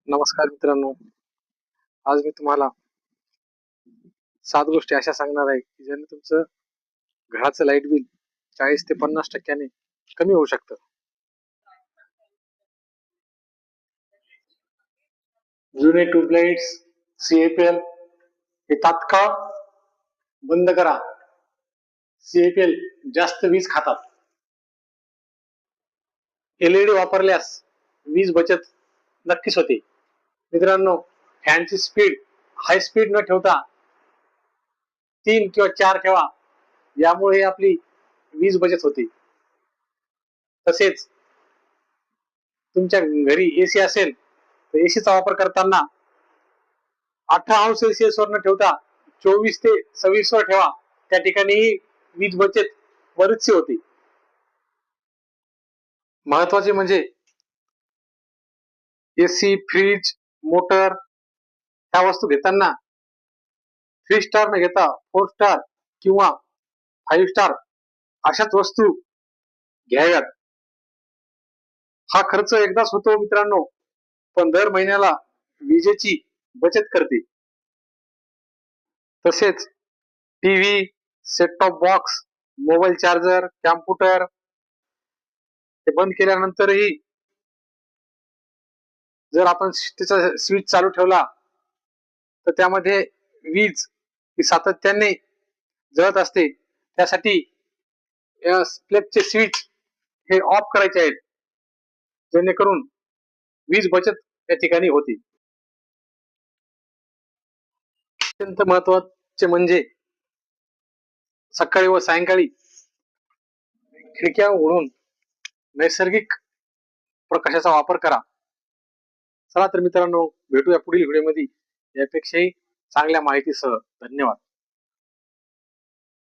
नमस्कार मित्रांनो, आज मी तुम्हाला 7 गोष्टी अशा सांगणार आहे की ज्याने तुमचं घराचं लाईट बिल 40 ते 50% कमी होऊ शकतं. जुने ट्यूबलाइट्स, CFL हे तात्काळ बंद करा. CFL जास्त वीज खातात. LED वापरल्यास वीज बचत नक्कीच होते. मित्रांनो, फॅनची स्पीड हाय स्पीड न ठेवता 3 किंवा 4 ठेवा. यामुळे आपली वीज बचत होते. तसेच तुमच्या घरी एसी असेल तर एसीचा वापर करताना 18° वर न ठेवता 24 ते 26 वर ठेवा. त्या ठिकाणीही वीज बचत बरीचशी होती. महत्वाचे म्हणजे एसी, फ्रीज, मोटर ह्या वस्तू घेताना 3 स्टार न घेता 4 स्टार किंवा 5 स्टार अशाच वस्तू घ्याव्यात. हा खर्च एकदाच होतो मित्रांनो, पण दर महिन्याला विजेची बचत करते. तसेच TV, set top box, mobile charger, computer हे बंद केल्यानंतरही जर आपण त्याचा स्विच चालू ठेवला तर त्यामध्ये वीज ही सातत्याने जळत असते. त्यासाठी या प्लगचे स्विच हे ऑफ करायचे आहेत, जेणेकरून वीज बचत त्या ठिकाणी होती. अत्यंत महत्वाचे म्हणजे सकाळी व सायंकाळी खिडक्या उघडून नैसर्गिक प्रकाशाचा वापर करा. चला तर मित्रांनो, भेटूया पुढील व्हिडिओमध्ये यापेक्षाही चांगल्या माहितीसह. धन्यवाद.